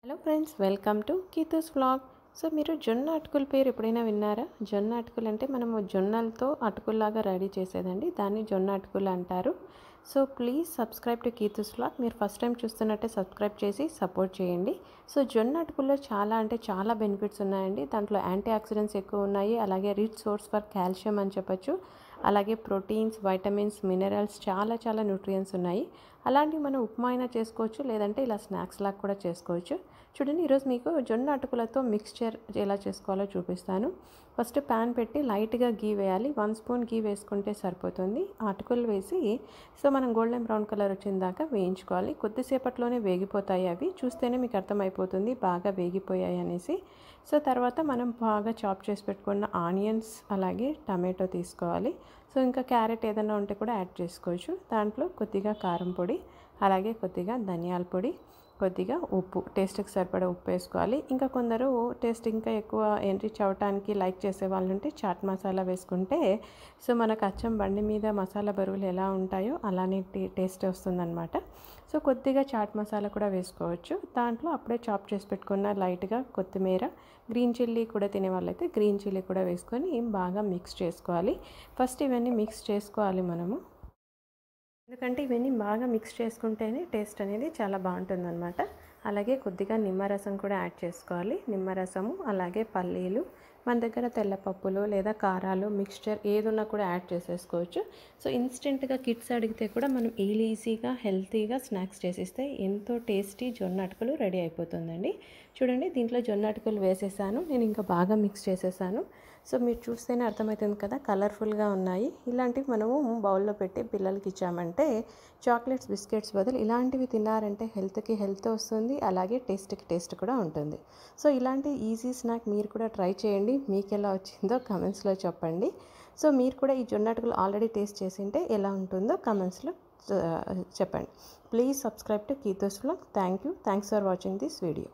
Hello friends, welcome to Keethu's vlog. So మీరు జొన్న అటుకుల పేరు ఎప్పుడైనా విన్నారా? జొన్న అటుకులు అంటే మనము జొన్నలతో అటుకుల్లాగా రెడీ చేసేదండి, దాన్ని జొన్న అటుకులు అంటారు. So please subscribe to Keethu's vlog. మీరు ఫస్ట్ టైం చూస్తున్నట్టే సబ్స్క్రైబ్ చేసి సపోర్ట్ చేయండి. సో జొన్న అటుకుల్లో చాలా బెనిఫిట్స్ ఉన్నాయండి. దాంట్లో యాంటీ ఆక్సిడెంట్స్ ఎక్కువ ఉన్నాయి, అలాగే రిచ్ సోర్స్ ఫర్ కాల్షియం అని చెప్పొచ్చు. అలాగే ప్రోటీన్స్, వైటమిన్స్, మినరల్స్, చాలా న్యూట్రియంట్స్ ఉన్నాయి. అలాంటివి మనం ఉప్మా అయినా చేసుకోవచ్చు, లేదంటే ఇలా స్నాక్స్ లాగా కూడా చేసుకోవచ్చు. చూడండి, ఈరోజు మీకు జొన్న అటుకులతో మిక్స్చర్ ఎలా చేసుకోవాలో చూపిస్తాను. ఫస్ట్ ప్యాన్ పెట్టి లైట్గా గీ వేయాలి. 1 స్పూన్ గీ వేసుకుంటే సరిపోతుంది. అటుకులు వేసి సో మనం గోల్డెన్ బ్రౌన్ కలర్ వచ్చిన దాకా వేయించుకోవాలి. కొద్దిసేపట్లోనే వేగిపోతాయి అవి, చూస్తేనే మీకు అర్థమైపోతుంది బాగా వేగిపోయాయి అనేసి. సో తర్వాత మనం బాగా చాప్ చేసి పెట్టుకున్న ఆనియన్స్, అలాగే టమాటో తీసుకోవాలి. సో ఇంకా క్యారెట్ ఏదైనా ఉంటే కూడా యాడ్ చేసుకోవచ్చు. దాంట్లో కొద్దిగా కారం పొడి, అలాగే కొద్దిగా ధనియాల పొడి, కొద్దిగా ఉప్పు, టేస్ట్కి సరిపడా ఉప్పు వేసుకోవాలి. ఇంకా కొందరు టేస్ట్ ఇంకా ఎక్కువ ఎన్రిచ్ అవ్వటానికి లైక్ చేసే వాళ్ళు ఉంటే చాట్ మసాలా వేసుకుంటే సో మనకు అచ్చం బండి మీద మసాలా బరువులు ఎలా ఉంటాయో అలానే టేస్ట్ వస్తుందన్నమాట. సో కొద్దిగా చాట్ మసాలా కూడా వేసుకోవచ్చు. దాంట్లో అప్పుడే చాప్ చేసి పెట్టుకున్న లైట్గా కొత్తిమీర, గ్రీన్ చిల్లీ కూడా తినే వాళ్ళైతే గ్రీన్ చిల్లీ కూడా వేసుకొని బాగా మిక్స్ చేసుకోవాలి. ఫస్ట్ ఇవన్నీ మిక్స్ చేసుకోవాలి మనము, ఎందుకంటే ఇవన్నీ బాగా మిక్స్ చేసుకుంటేనే టేస్ట్ అనేది చాలా బాగుంటుందన్నమాట. అలాగే కొద్దిగా నిమ్మరసం కూడా యాడ్ చేసుకోవాలి. నిమ్మరసము, అలాగే పల్లీలు, మన దగ్గర తెల్లపప్పులు లేదా కారాలు మిక్స్చర్ ఏది ఉన్నా కూడా యాడ్ చేసేసుకోవచ్చు. సో ఇన్స్టెంట్గా కిడ్స్ అడిగితే కూడా మనం ఈజీగా హెల్తీగా స్నాక్స్ చేసిస్తే ఎంతో టేస్టీ జొన్న అటుకులు రెడీ అయిపోతుందండి. చూడండి, దీంట్లో జొన్న అటుకులు వేసేసాను. నేను ఇంకా బాగా మిక్స్ చేసేసాను. సో మీరు చూస్తేనే అర్థమవుతుంది కదా, కలర్ఫుల్గా ఉన్నాయి. ఇలాంటివి మనము బౌల్లో పెట్టి పిల్లలకి ఇచ్చామంటే చాక్లెట్స్, బిస్కెట్స్ బదులు ఇలాంటివి తిన్నారంటే హెల్త్కి హెల్త్ వస్తుంది, అలాగే టేస్ట్కి టేస్ట్ కూడా ఉంటుంది. సో ఇలాంటి ఈజీ స్నాక్ మీరు కూడా ట్రై చేయండి. మీకు ఎలా వచ్చిందో కమెంట్స్లో చెప్పండి. సో మీరు కూడా ఈ జొన్న అటుకులు ఆల్రెడీ టేస్ట్ చేసింటే ఎలా ఉంటుందో కమెంట్స్లో చెప్పండి. Please subscribe to Keethu's vlog. Thanks for watching this video.